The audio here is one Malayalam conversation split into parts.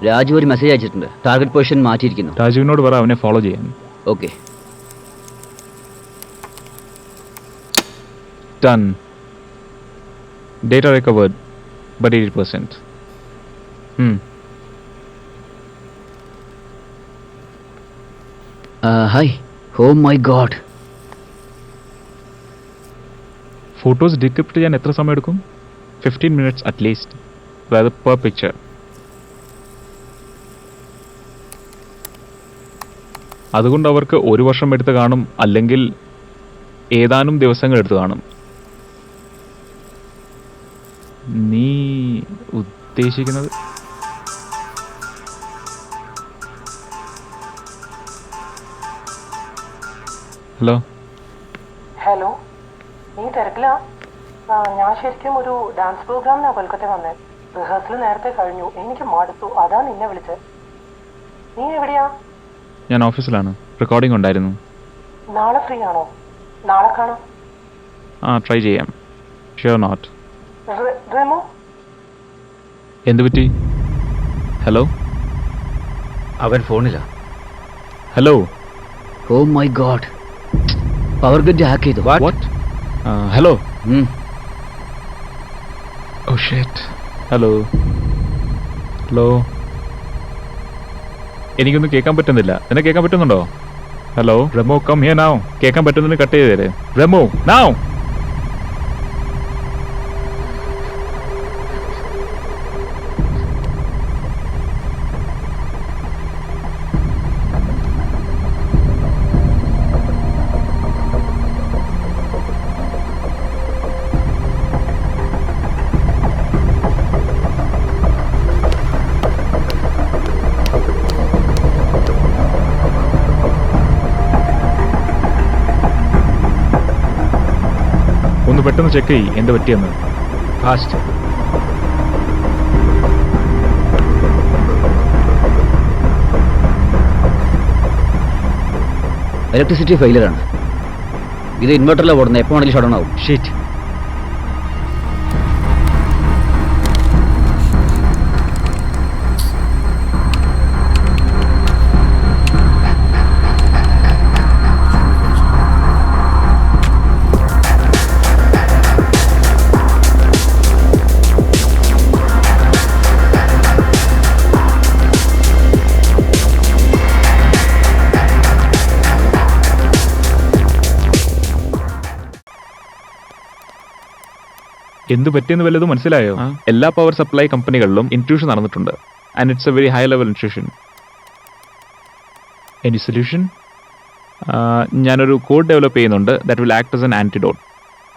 രാജു ഒരു മെസ്സേജ് അയച്ചിട്ടുണ്ട്. ടാർഗറ്റ് പൊസിഷൻ മാറ്റിയിരിക്കുന്നു. രാജുവിനോട് പറ അവനെ ഫോളോ ചെയ്യാൻ. Okay. Done. Data recovered, but 80%. Hi. Oh my god. Photos decrypt ചെയ്യാൻ എത്ര സമയം എടുക്കും? 15 minutes at least, അതായത് per picture. അതുകൊണ്ട് അവർക്ക് 1 വർഷം എടുത്ത് കാണും, അല്ലെങ്കിൽ ഏതാനും ദിവസങ്ങൾ എടുത്ത് കാണും. നീ ഉദ്ദേശിക്കുന്നത്? ഹലോ, നീ തിരക്കിലാ? ഞാൻ ശരിക്കും ഒരു ഡാൻസ് പ്രോഗ്രാമിനാ കൊൽക്കത്ത വന്നേ. റിഹേഴ്സൽ നേരത്തെ കഴിഞ്ഞു, എനിക്ക് മടുത്തു, അതാ നിന്നെ വിളിച്ചത്. നീ എവിടെയാ? ഞാൻ ഓഫീസിലാണ്, റെക്കോർഡിംഗ് ഉണ്ടായിരുന്നു. നാളെ ഫ്രീ ആണോ? നാളെ കാണാം. ട്രൈ ചെയ്യാം. Sure not. റെമോ, എന്ത് പറ്റി? ഹലോ, അവൻ ഫോണിലാ. Hello. Oh my god, power grid hack ചെയ്തു. What? Hello. Oh shit. Hello. Hello, എനിക്കൊന്നും കേൾക്കാൻ പറ്റുന്നില്ല. എന്നെ കേൾക്കാൻ പറ്റുന്നുണ്ടോ? Hello Remo, come here now. കേൾക്കാൻ പറ്റുന്നതിന് കട്ട് ചെയ്തേരെ. Remo, now. ഒന്ന് പെട്ടെന്ന് ചെക്ക് ചെയ്യ് എന്ത് പറ്റിയെന്ന്. ഫാസ്റ്റ്. ഇലക്ട്രിസിറ്റി ഫെയിലിയറാണ്. ഇത് ഇൻവെർട്ടറിലാണ് ഓടുന്നത്. എപ്പോൾ ആണെങ്കിലും ഷട്ട് ഡൗൺ ആവും. ഷീറ്റ്. എന്ത് പറ്റിയെന്ന് വല്ലതും മനസ്സിലായോ? എല്ലാ പവർ സപ്ലൈ കമ്പനികളിലും ഇൻട്രൂഷൻ നടന്നിട്ടുണ്ട്. And it's a very high level intrusion. Any solution? ഞാനൊരു കോഡ് ഡെവലപ്പ് ചെയ്യുന്നുണ്ട് that will act as an antidote.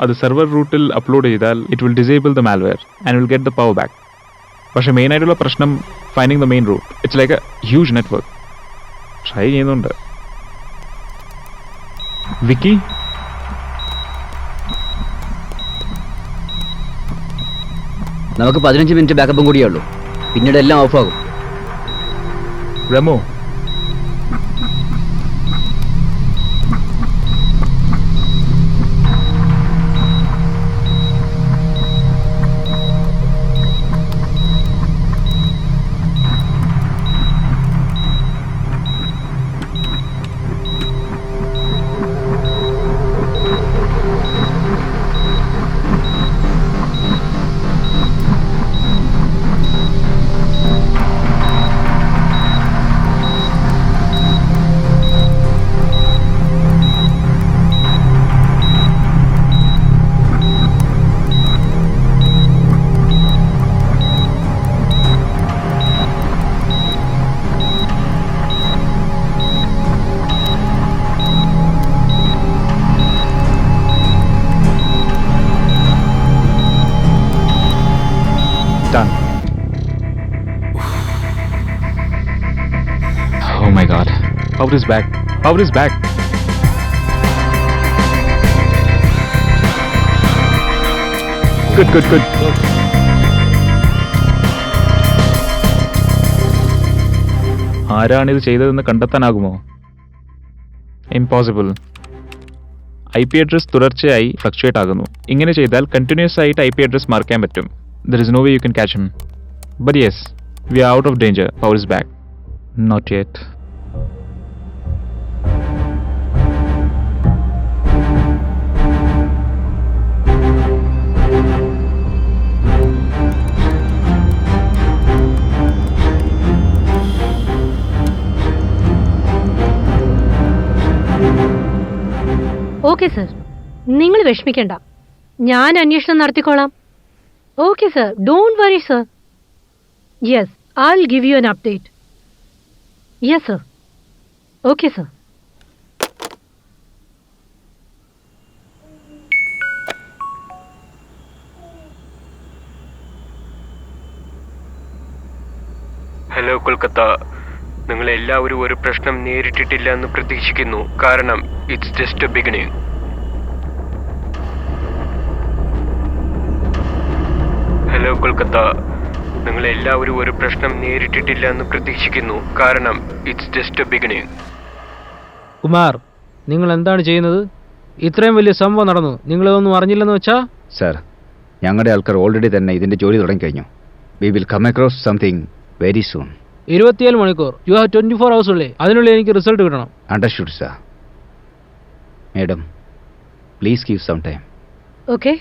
അത് സെർവർ റൂട്ടിൽ അപ്ലോഡ് ചെയ്താൽ it will disable the malware and will get the power back. പക്ഷേ മെയിൻ ആയിട്ടുള്ള പ്രശ്നം finding the main root. It's like a huge network. Try ചെയ്യുന്നുണ്ട്. വിക്കി, നമുക്ക് 15 മിനിറ്റ് ബാക്കപ്പും കൂടിയേ ഉള്ളൂ. പിന്നീട് എല്ലാം ഓഫാകും. Remo, done. Oh my god. Power is back. Power is back. Good, good, good. ആരാണിത് ചെയ്തതെന്ന് കണ്ടെത്താനാകുമോ? ഇംപോസിബിൾ. IP അഡ്രസ് തുടർച്ചയായി ഫ്ലക്ച്വേറ്റ് ആകുന്നു. ഇങ്ങനെ ചെയ്താൽ കണ്ടിന്യൂസ് ആയിട്ട് IP അഡ്രസ് മാർക്കാൻ പറ്റും. There is no way you can catch him. But yes, We are out of danger. Power is back. Not yet. Okay sir, നിങ്ങൾ വിഷമിക്കണ്ട, ഞാൻ അന്വേഷണം നടത്തിക്കോളാം. Okay sir, don't worry sir. Yes, I'll give you an update. Yes, sir. Okay, sir. Hello Kolkata, നിങ്ങളെല്ലാവരും ഒരു പ്രശ്നം നേരിട്ടിട്ടില്ല എന്ന് പ്രതീക്ഷിക്കുന്നു. കാരണം it's just a beginning. Hello Kolkata, നിങ്ങളെല്ലാവരും ഒരു പ്രശ്നം നേരിട്ടിട്ടില്ല എന്ന് പ്രതീക്ഷിക്കുന്നു. കാരണം it's just a beginning. Kumar, നിങ്ങൾ എന്താണ് ചെയ്യുന്നത്? ഇത്രയും വലിയ സംഭവം നടന്നു, നിങ്ങളിതൊന്നും അറിഞ്ഞില്ലെന്ന് വെച്ചാ? സാർ, ഞങ്ങളുടെ ആൾക്കാർ ഓൾറെഡി തന്നെ ഇതിൻ്റെ ജോലി തുടങ്ങിക്കഴിഞ്ഞു. We will come across something very soon. 24 മണിക്കൂർ, യു ഹാവ് 24 hours ഉള്ളേ. അതിനുള്ളിൽ എനിക്ക് റിസൾട്ട് കിട്ടണം. Understood sir. Madam, please give some time. Okay,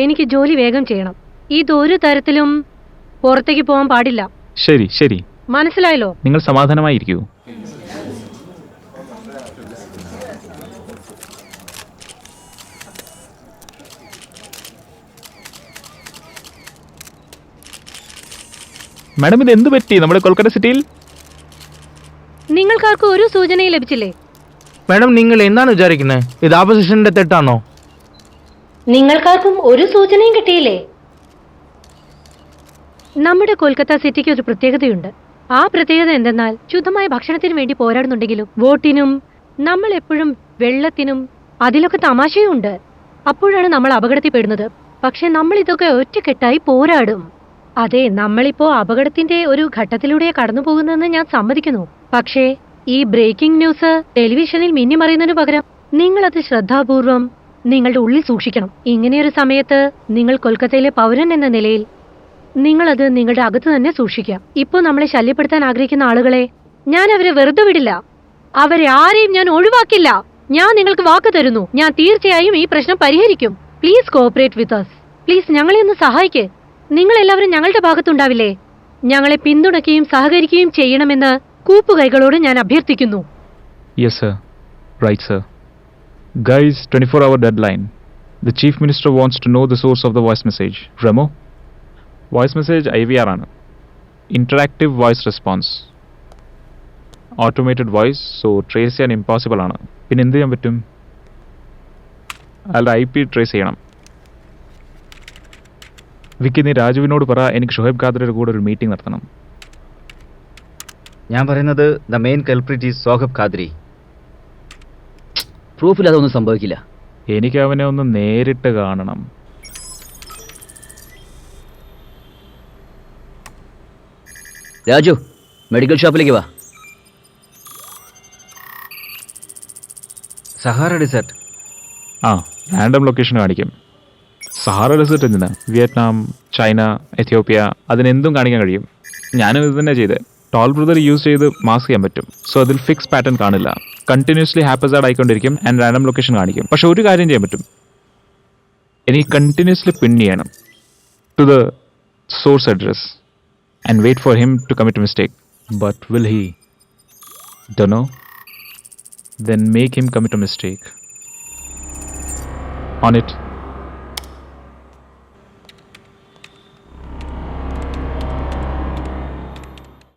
എനിക്ക് ജോലി വേഗം ചെയ്യണം. ഇതൊരു തരത്തിലും പുറത്തേക്ക് പോകാൻ പാടില്ല. ശരി ശരി, മനസ്സിലായല്ലോ? നിങ്ങൾ സമാധാനമായിരിക്കൂ. മാഡം, ഇത് എന്ത് പറ്റി നമ്മുടെ കൊൽക്കത്ത സിറ്റിയിൽ? നിങ്ങൾക്കാർക്കും ഒരു സൂചനയും ലഭിച്ചില്ലേ? മാഡം, നിങ്ങൾ എന്താണ് വിചാരിക്കുന്നത്? ഇത് ആപ്പോസിഷന്റെ തെറ്റാണോ? നിങ്ങൾക്കാർക്കും ഒരു സൂചനയും കിട്ടിയില്ലേ? നമ്മുടെ കൊൽക്കത്ത സിറ്റിക്ക് ഒരു പ്രത്യേകതയുണ്ട്. ആ പ്രത്യേകത എന്തെന്നാൽ, ശുദ്ധമായ ഭക്ഷണത്തിന് വേണ്ടി പോരാടുന്നുണ്ടെങ്കിലും വോട്ടിനും നമ്മൾ എപ്പോഴും വെള്ളത്തിനും അതിലൊക്കെ തമാശയുണ്ട്. അപ്പോഴാണ് നമ്മൾ അപകടത്തിൽപ്പെടുന്നത്. പക്ഷെ നമ്മൾ ഇതൊക്കെ ഒറ്റക്കെട്ടായി പോരാടും. അതെ, നമ്മളിപ്പോ അപകടത്തിന്റെ ഒരു ഘട്ടത്തിലൂടെ കടന്നു പോകുന്നതെന്ന് ഞാൻ സമ്മതിക്കുന്നു. പക്ഷേ ഈ ബ്രേക്കിംഗ് ന്യൂസ് ടെലിവിഷനിൽ മിന്നിമറിയുന്നതിനു പകരം നിങ്ങളത് ശ്രദ്ധാപൂർവം നിങ്ങളുടെ ഉള്ളിൽ സൂക്ഷിക്കണം. ഇങ്ങനെയൊരു സമയത്ത് നിങ്ങൾ കൊൽക്കത്തയിലെ പൗരൻ എന്ന നിലയിൽ നിങ്ങളത് നിങ്ങളുടെ അകത്ത് തന്നെ സൂക്ഷിക്കാം. ഇപ്പോൾ നമ്മളെ ശല്യപ്പെടുത്താൻ ആഗ്രഹിക്കുന്ന ആളുകളെ ഞാൻ അവരെ വെറുതെ വിടില്ല. അവരെ ആരെയും ഞാൻ ഒഴിവാക്കില്ല. ഞാൻ നിങ്ങൾക്ക് വാക്ക് തരുന്നു, ഞാൻ തീർച്ചയായും ഈ പ്രശ്നം പരിഹരിക്കും. Please cooperate with us. Please ഞങ്ങളെ ഒന്ന് സഹായിക്കേ. നിങ്ങളെല്ലാവരും ഞങ്ങളുടെ ഭാഗത്തുണ്ടാവില്ലേ? ഞങ്ങളെ പിന്തുണയ്ക്കുകയും സഹകരിക്കുകയും ചെയ്യണമെന്ന് കൂപ്പുകൈകളോട് ഞാൻ അഭ്യർത്ഥിക്കുന്നു. Yes sir, right sir. Guys, 24-hour deadline. The Chief Minister wants to know the source of the voice message. Remo, voice message IVR ആണ്. Interactive voice response. Automated voice, so trace ചെയ്യാൻ impossible ആണ്. പിന്നെ എന്ത് ചെയ്യാൻ പറ്റും? അയാളുടെ IP ട്രേസ് ചെയ്യണം. വിക്കി, നീ രാജുവിനോട് പറ, എനിക്ക് ഷുഹൈബ് ഖാദറിയുടെ കൂടെ ഒരു മീറ്റിംഗ് നടത്തണം. ഞാൻ പറയുന്നത് the main culprit is Sohab Khadri. പ്രൂഫിൽ അതൊന്നും സംഭവിക്കില്ല. എനിക്ക് അവനെ ഒന്ന് നേരിട്ട് കാണണം. രാജു, മെഡിക്കൽ ഷോപ്പിലേക്ക് വാ. Sahara desert. ആ, റാൻഡം ലൊക്കേഷൻ കാണിക്കും. സഹാറ ഡെസേർട്ട് എന്തിനാ? വിയറ്റ്നാം, ചൈന, എത്യോപ്യ, അതിനെന്തും കാണിക്കാൻ കഴിയും. ഞാനും ഇത് തന്നെ ചെയ്തേ. ടോൾ ബ്രദർ യൂസ് ചെയ്ത് മാസ്ക് ചെയ്യാൻ പറ്റും. സോ അതിൽ ഫിക്സ് പാറ്റേൺ കാണില്ല. കണ്ടിന്യൂസ്ലി ഹാപ്പസാഡ് ആയിക്കൊണ്ടിരിക്കും ആൻഡ് റാൻഡം ലൊക്കേഷൻ കാണിക്കും. പക്ഷെ ഒരു കാര്യം ചെയ്യാൻ പറ്റും, എനിക്ക് കണ്ടിന്യൂസ്ലി പിൻ ചെയ്യണം to the source address and wait for him to commit a mistake. But will he? Don't know. Then make him commit a mistake. On it.